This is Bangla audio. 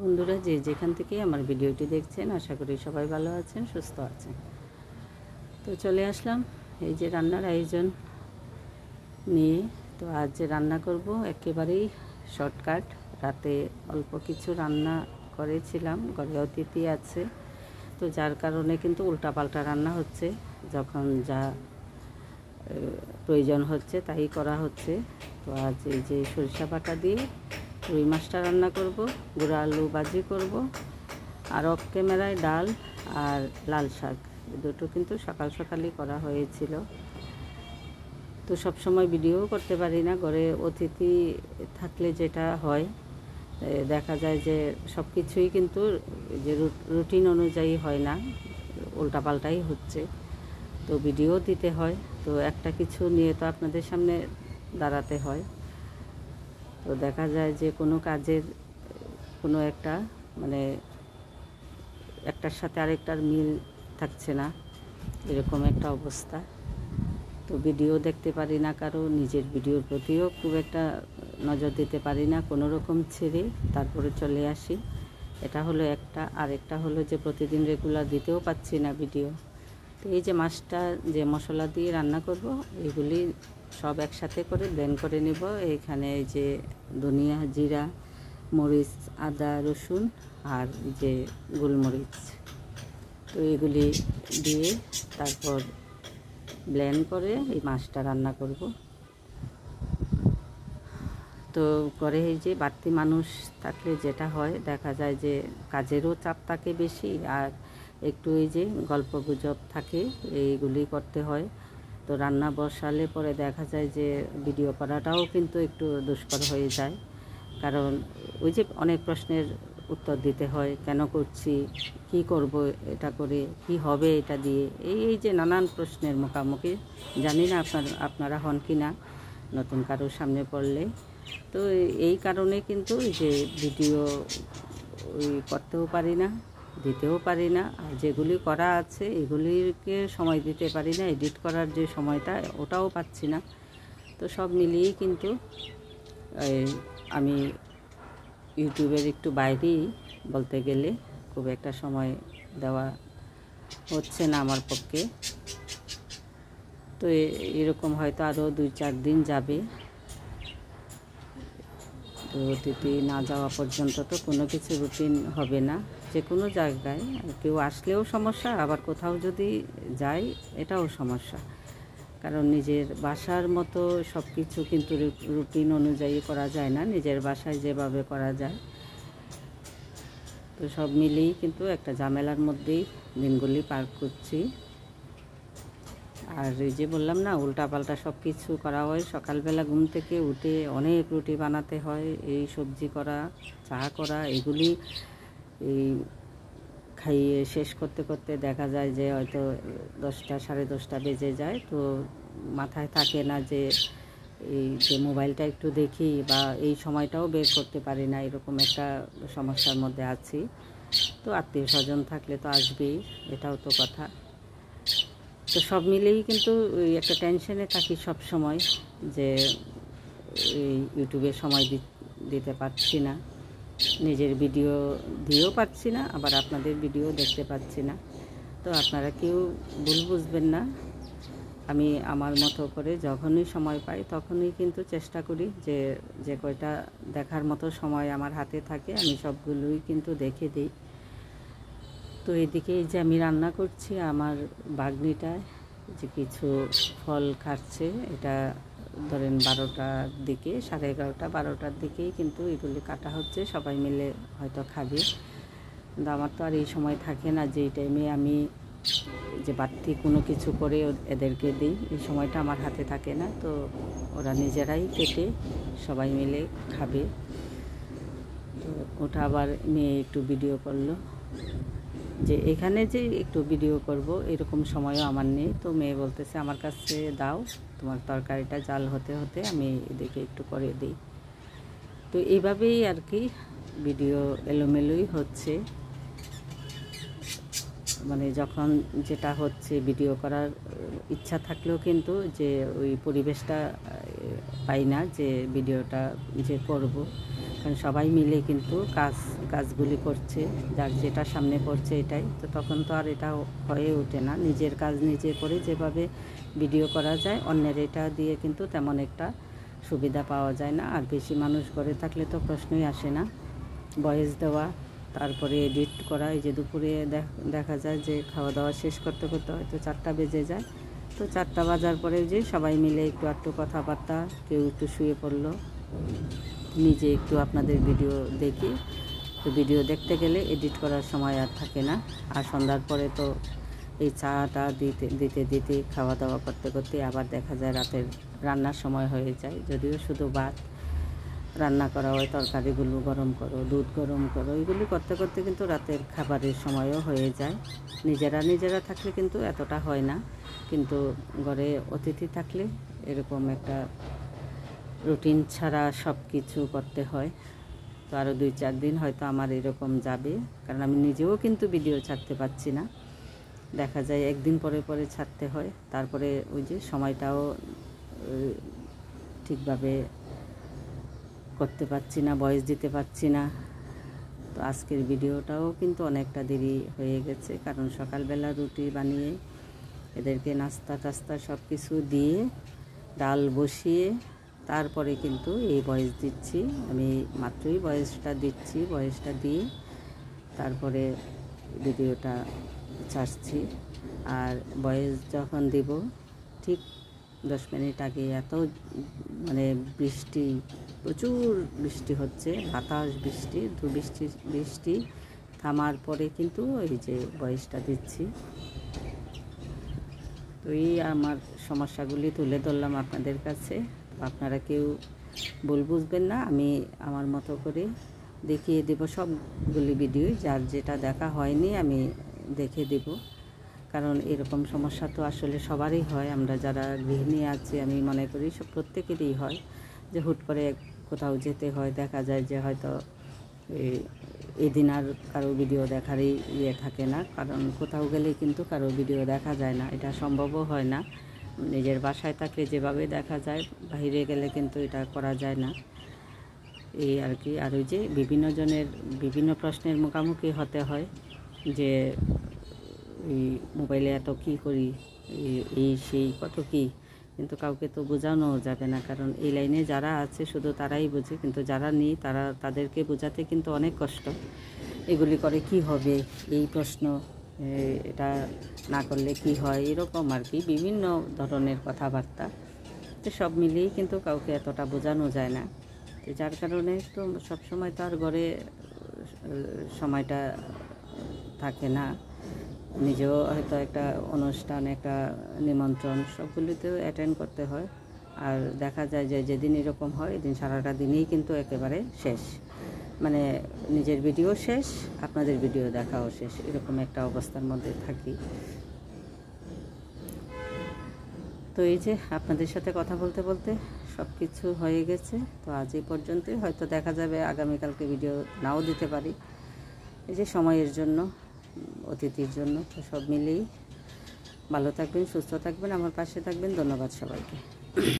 বন্ধুরা যে যেখান থেকে আমার ভিডিওটি দেখছেন আশা করি সবাই ভালো আছেন, সুস্থ আছেন। তো চলে আসলাম এই যে রান্নার আয়োজন নিয়ে। তো আজ যে রান্না করব একেবারেই শর্টকাট। রাতে অল্প কিছু রান্না করেছিলাম, ঘরে অতিথি আছে, তো যার কারণে কিন্তু উল্টাপাল্টা রান্না হচ্ছে। যখন যা প্রয়োজন হচ্ছে তাই করা হচ্ছে। তো আজ এই যে সরিষা বাটা দিয়ে রুই মাছটা রান্না করব, গুঁড়া আলু ভাজি করব, আর অফ ক্যামেরায় ডাল আর লাল শাক, দুটো কিন্তু সকাল সকালই করা হয়েছিল। তো সব সময় ভিডিও করতে পারি না, ঘরে অতিথি থাকলে যেটা হয় দেখা যায় যে সব কিছুই কিন্তু যে রুটিন অনুযায়ী হয় না, উল্টাপাল্টাই হচ্ছে। তো ভিডিও দিতে হয়, তো একটা কিছু নিয়ে তো আপনাদের সামনে দাঁড়াতে হয়। তো দেখা যায় যে কোনো কাজের কোনো একটা মানে একটার সাথে আরেকটার মিল থাকছে না, এরকম একটা অবস্থা। তো ভিডিও দেখতে পারি না কারো, নিজের ভিডিওর প্রতিও খুব একটা নজর দিতে পারি না, কোনো রকম ছেড়ে তারপরে চলে আসি। এটা হলো একটা। আর একটা হলো যে প্রতিদিন রেগুলার দিতেও পাচ্ছি না ভিডিও। তো এই যে মাছটা যে মশলা দিয়ে রান্না করব, এগুলি সব একসাথে করে ব্লেন্ড করে নেব। এইখানে এই যে ধনিয়া, জিরা, মরিচ, আদা, রসুন আর যে গোলমরিচ, তো এগুলি দিয়ে তারপর ব্লেন্ড করে এই মাছটা রান্না করব। তো করে এই যে বাড়তি মানুষ থাকলে যেটা হয় দেখা যায় যে কাজেরও চাপ থাকে বেশি, আর একটু এই যে গল্প গুজব থাকে, এইগুলি করতে হয়। তো রান্না বসালে পরে দেখা যায় যে ভিডিও করাটাও কিন্তু একটু দুষ্কর হয়ে যায়, কারণ ওই যে অনেক প্রশ্নের উত্তর দিতে হয়, কেন করছি, কি করব, এটা করে কি হবে, এটা দিয়ে এই যে নানান প্রশ্নের মুখোমুখি। জানি না আপনারা হন কি না নতুন কারোর সামনে পড়লে। তো এই কারণে কিন্তু যে ভিডিও করতেও পারি না, দিতেও পারি না, আর যেগুলি করা আছে এগুলিকে সময় দিতে পারি না, এডিট করার যে সময়টা ওটাও পাচ্ছি না। তো সব মিলিয়েই কিন্তু আমি ইউটিউবের একটু বাইরেই বলতে গেলে খুব একটা সময় দেওয়া হচ্ছে না আমার পক্ষে। তো এরকম হয়তো আরও 2-4 দিন যাবে। তো অতিথি না যাওয়া পর্যন্ত তো কোনো কিছু রুটিন হবে না। যে কোনো জায়গায় কেউ আসলেও সমস্যা, আবার কোথাও যদি যাই এটাও সমস্যা, কারণ নিজের বাসার মতো সব কিছু কিন্তু রুটিন অনুযায়ী করা যায় না, নিজের বাসায় যেভাবে করা যায়। তো সব মিলিয়েই কিন্তু একটা ঝামেলার মধ্যেই দিনগুলি পার করছি। আর এই যে বললাম না, উল্টাপাল্টা সব কিছু করা হয়। সকালবেলা ঘুম থেকে উঠে অনেক রুটি বানাতে হয়, এই সবজি করা, চা করা, এগুলি এই খাইয়ে শেষ করতে করতে দেখা যায় যে হয়তো 10টা 10:30 বেজে যায়। তো মাথায় থাকে না যে এই যে মোবাইলটা একটু দেখি, বা এই সময়টাও বের করতে পারি না, এরকম একটা সমস্যার মধ্যে আছি। তো আত্মীয় স্বজন থাকলে তো আসবেই, এটাও তো কথা। তো সব মিলেই কিন্তু ওই একটা টেনশনে থাকি সব সময়, যে এই ইউটিউবে সময় দিতে পারছি না, নিজের ভিডিও দিয়েও পাচ্ছি না, আবার আপনাদের ভিডিও দেখতে পাচ্ছি না। তো আপনারা কেউ ভুল বুঝবেন না, আমি আমার মতো করে যখনই সময় পাই তখনই কিন্তু চেষ্টা করি যে যে কয়টা দেখার মতো সময় আমার হাতে থাকে আমি সবগুলোই কিন্তু দেখে দিই। তো এদিকে যে আমি রান্না করছি, আমার বাগনিটায় যে কিছু ফল খাচ্ছে, এটা ধরেন 12টার দিকে, 11:30 12টার দিকেই কিন্তু এগুলি কাটা হচ্ছে, সবাই মিলে হয়তো খাবে। কিন্তু আমার তো আর এই সময় থাকে না যে এই টাইমে আমি যে বাড়তি কোনো কিছু করে এদেরকে দিই, এই সময়টা আমার হাতে থাকে না। তো ওরা নিজেরাই কেটে সবাই মিলে খাবে। তো ওটা আবার মেয়ে একটু ভিডিও করলো, যে এখানে যে একটু ভিডিও করব এরকম সময়ও আমার নেই। তো মেয়ে বলতেছে আমার কাছে দাও, তোমার তরকারিটা জাল হতে হতে আমি এদিকে একটু করে দিই। তো এইভাবেই আর কি ভিডিও এলোমেলোই হচ্ছে, মানে যখন যেটা হচ্ছে ভিডিও করার ইচ্ছা থাকলেও কিন্তু যে ওই পরিবেশটা পাই না যে ভিডিওটা যে করব। কারণ সবাই মিলে কিন্তু কাজগুলি করছে, যার যেটা সামনে পড়ছে এটাই তো, তখন তো আর এটা হয়ে ওঠে না। নিজের কাজ নিজে করে যেভাবে ভিডিও করা যায়, অন্যের এটা দিয়ে কিন্তু তেমন একটা সুবিধা পাওয়া যায় না। আর বেশি মানুষ করে থাকলে তো প্রশ্নই আসে না। ভয়েস দেওয়া, তারপরে এডিট করা, এই যে দুপুরে দেখা যায় যে খাওয়া দাওয়া শেষ করতে করতে হয়তো 4টা বেজে যায়। তো 4টা বাজার পরে যে সবাই মিলে একটু কথাবার্তা, কেউ একটু শুয়ে পড়লো, নিজে একটু আপনাদের ভিডিও দেখি। তো ভিডিও দেখতে গেলে এডিট করার সময় আর থাকে না। আর সন্ধ্যার পরে তো এই চাটা দিতে খাওয়া দাওয়া করতে করতে আবার দেখা যায় রাতের রান্নার সময় হয়ে যায়। যদিও শুধু ভাত রান্না করা হয়, তরকারিগুলো গরম করো, দুধ গরম করো, এগুলি করতে করতে কিন্তু রাতের খাবারের সময়ও হয়ে যায়। নিজেরা থাকলে কিন্তু এতটা হয় না, কিন্তু ঘরে অতিথি থাকলে এরকম একটা রুটিন ছাড়া সব কিছু করতে হয়। তো আরও 2-4 দিন হয়তো আমার এরকম যাবে, কারণ আমি নিজেও কিন্তু ভিডিও ছাড়তে পারছি না। দেখা যায় একদিন পরে ছাড়তে হয়, তারপরে ওই যে সময়টাও ঠিকভাবে করতে পারছি না, ভয়েস দিতে পারছি না। তো আজকের ভিডিওটাও কিন্তু অনেকটা দেরি হয়ে গেছে, কারণ সকালবেলা রুটি বানিয়ে এদেরকে নাস্তা টাস্তা সব কিছু দিয়ে ডাল বসিয়ে তারপরে কিন্তু এই ভয়েস দিচ্ছি। আমি মাত্রই ভয়েসটা দিচ্ছি, ভয়েসটা দিয়ে তারপরে ভিডিওটা ছাড়ছি। আর ভয়েস যখন দিব ঠিক 10 মিনিট আগে এত মানে বৃষ্টি, প্রচুর বৃষ্টি হচ্ছে, বাতাস বৃষ্টি, তো বৃষ্টি থামার পরে কিন্তু এই যে ভয়েসটা দিচ্ছি। তো এই আমার সমস্যাগুলি তুলে ধরলাম আপনাদের কাছে। আপনারা কেউ ভুল বুঝবেন না, আমি আমার মতো করে দেখিয়ে দেব সবগুলি ভিডিও, যার যেটা দেখা হয়নি আমি দেখে দেব। কারণ এরকম সমস্যা তো আসলে সবারই হয়, আমরা যারা গৃহিণী আছি আমি মনে করি প্রত্যেকেরই হয়, যে হুট করে কোথাও যেতে হয়, দেখা যায় যে হয়তো এদিন আর কারো ভিডিও দেখারই থাকে না, কারণ কোথাও গেলে কিন্তু কারো ভিডিও দেখা যায় না, এটা সম্ভবও হয় না। নিজের বাসায় থাকলে যেভাবে দেখা যায়, বাইরে গেলে কিন্তু এটা করা যায় না, এই আর কি। আর ওই যে বিভিন্ন জনের বিভিন্ন প্রশ্নের মুখোমুখি হতে হয়, যে এই মোবাইলে এত কী করি, এই সেই কত কী, কিন্তু কাউকে তো বোঝানো যাবে না, কারণ এই লাইনে যারা আছে শুধু তারাই বোঝে, কিন্তু যারা নেই তাদেরকে বোঝাতে কিন্তু অনেক কষ্ট। এগুলি করে কি হবে, এই প্রশ্ন, এটা না করলে কি হয়, এরকম আর কি বিভিন্ন ধরনের কথাবার্তা। তো সব মিলিয়েই কিন্তু কাউকে এতটা বোঝানো যায় না, তো যার কারণে তো সবসময় তো আর ঘরে সময়টা থাকে না। নিজেও হয়তো একটা অনুষ্ঠান, একটা নিমন্ত্রণ, সবগুলিতেও অ্যাটেন্ড করতে হয়। আর দেখা যায় যে যেদিন এরকম হয়, এদিন সারাটা দিনেই কিন্তু একেবারে শেষ, মানে নিজের ভিডিও শেষ, আপনাদের ভিডিও দেখাও শেষ, এরকম একটা অবস্থার মধ্যে থাকি। তো এই যে আপনাদের সাথে কথা বলতে বলতে সব কিছু হয়ে গেছে। তো আজ এই পর্যন্তই, হয়তো দেখা যাবে আগামীকালকে ভিডিও নাও দিতে পারি, এই যে সময়ের জন্য, অতিথির জন্য। তো সব মিলেই ভালো থাকবেন, সুস্থ থাকবেন, আমার পাশে থাকবেন। ধন্যবাদ সবাইকে।